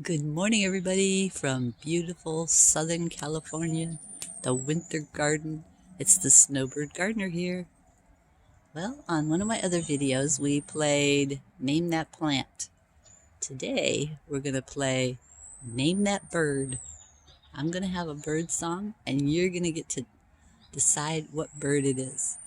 Good morning, everybody, from beautiful Southern California, the winter garden. It's the Snowbird Gardener here. Well, on one of my other videos, we played Name That Plant. Today, we're going to play Name That Bird. I'm going to have a bird song, and you're going to get to decide what bird it is.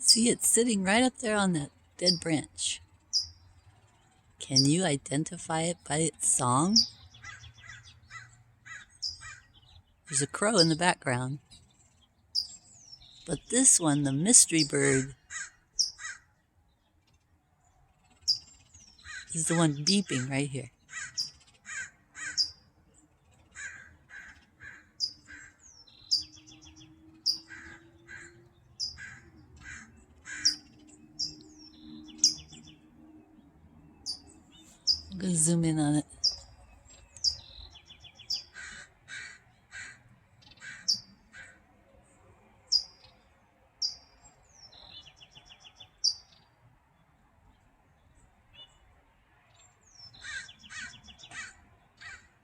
See, it's sitting right up there on that dead branch. Can you identify it by its song? There's a crow in the background. But this one, the mystery bird, is the one beeping right here. I'm going to zoom in on it.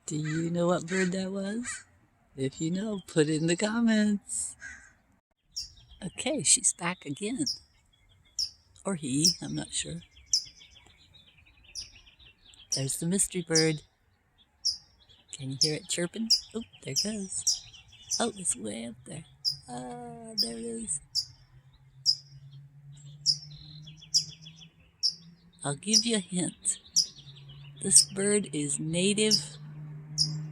Do you know what bird that was? If you know, put it in the comments. Okay, she's back again. Or he, I'm not sure. There's the mystery bird. Can you hear it chirping? Oh, there it goes. Oh, it's way up there. Ah, there it is. I'll give you a hint. This bird is native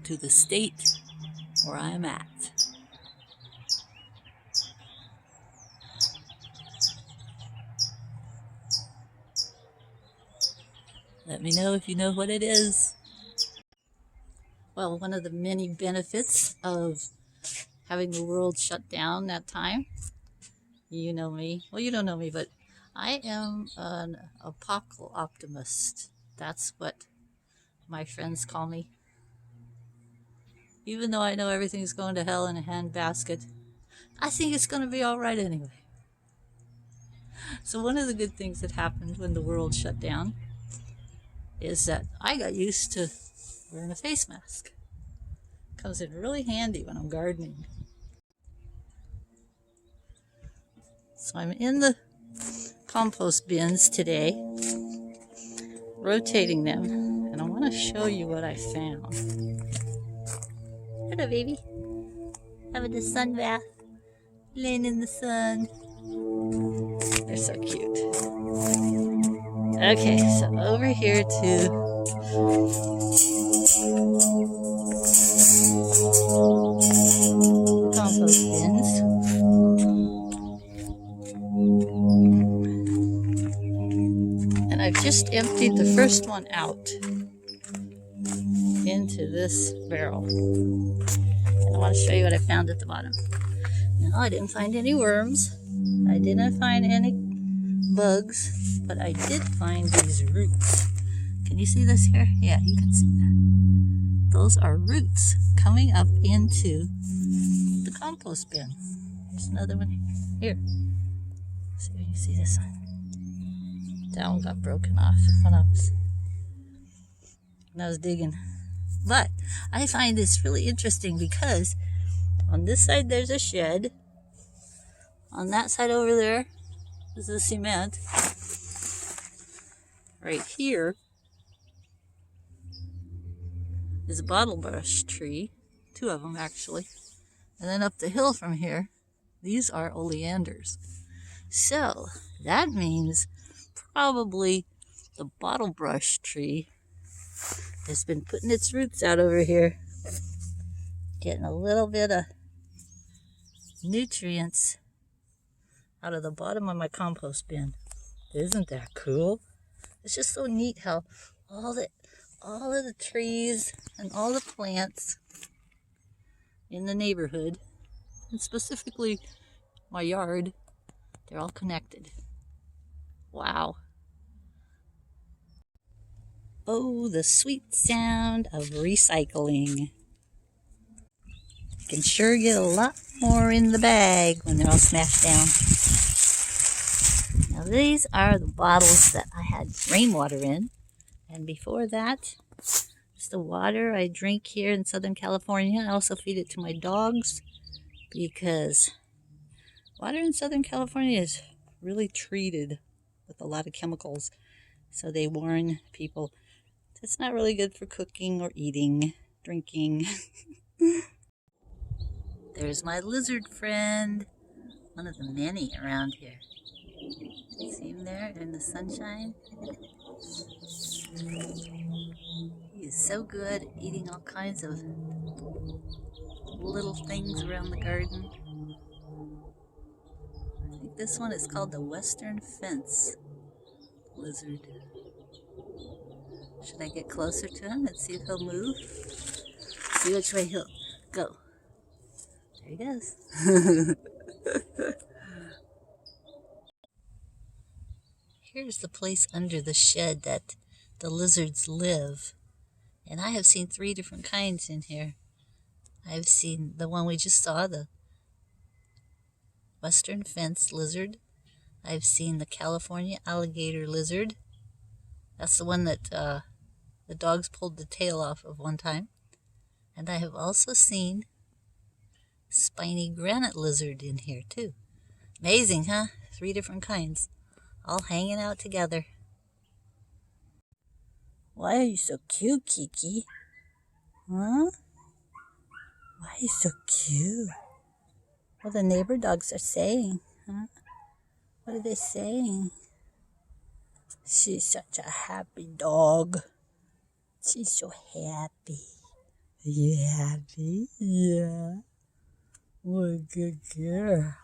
to the state where I'm at. Let me know if you know what it is. Well, one of the many benefits of having the world shut down that time, you know me. Well, you don't know me, but I am an apocalyptist. That's what my friends call me. Even though I know everything's going to hell in a handbasket, I think it's going to be all right anyway. So one of the good things that happened when the world shut down is that I got used to wearing a face mask. Comes in really handy when I'm gardening. So I'm in the compost bins today, rotating them, and I want to show you what I found. Hello, baby. Having a sun bath, laying in the sun. They're so cute. Okay, so over here to compost bins. And I've just emptied the first one out into this barrel. And I want to show you what I found at the bottom. Now, I didn't find any worms. I didn't find any bugs, but I did find these roots. Can you see this here? Yeah, you can see that. Those are roots coming up into the compost bin. There's another one here. See if you can see this one. That one got broken off when I was digging. But I find this really interesting because on this side there's a shed. On that side over there is the cement. Right here is a bottle brush tree. Two of them actually. And then up the hill from here, these are oleanders. So that means probably the bottle brush tree has been putting its roots out over here, getting a little bit of nutrients out of the bottom of my compost bin. Isn't that cool? It's just so neat how all of the trees and all the plants in the neighborhood, and specifically my yard, they're all connected. Wow. Oh, the sweet sound of recycling. You can sure get a lot more in the bag when they're all smashed down. Now these are the bottles that I had rainwater in. And before that, it's the water I drink here in Southern California. I also feed it to my dogs because water in Southern California is really treated with a lot of chemicals. So they warn people it's not really good for cooking or eating, drinking. There's my lizard friend, one of the many around here. See him there in the sunshine? He is so good at eating all kinds of little things around the garden. I think this one is called the Western Fence lizard. Should I get closer to him and see if he'll move? See which way he'll go. There he goes. Here's the place under the shed that the lizards live. And I have seen 3 different kinds in here. I've seen the one we just saw, the Western Fence lizard. I've seen the California alligator lizard. That's the one that the dogs pulled the tail off of one time. And I have also seen spiny granite lizard in here too. Amazing, huh? 3 different kinds, all hanging out together. Why are you so cute, Kiki? Huh? Why are you so cute? What the neighbor dogs are saying, huh? What are they saying? She's such a happy dog. She's so happy. Are you happy? Yeah. What a good girl.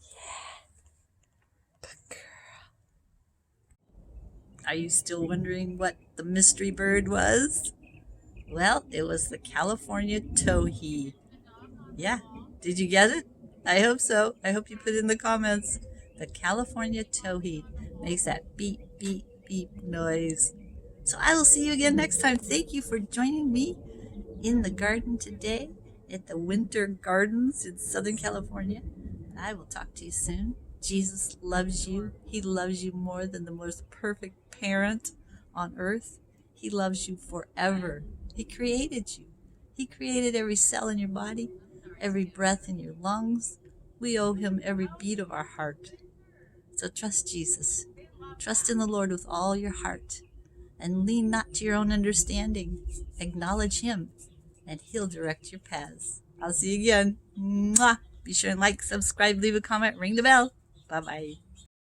Yeah. Good girl. Are you still wondering what the mystery bird was? Well, it was the California towhee. Yeah. Did you get it? I hope so. I hope you put it in the comments. The California towhee makes that beep, beep, beep noise. So I will see you again next time. Thank you for joining me in the garden today at the Winter Gardens in Southern California. I will talk to you soon. Jesus loves you. He loves you more than the most perfect parent on earth. He loves you forever. He created you. He created every cell in your body, every breath in your lungs. We owe him every beat of our heart. So trust Jesus. Trust in the Lord with all your heart. And lean not to your own understanding. Acknowledge him, and he'll direct your paths. I'll see you again. Mwah! Be sure and like, subscribe, leave a comment, ring the bell. Bye-bye.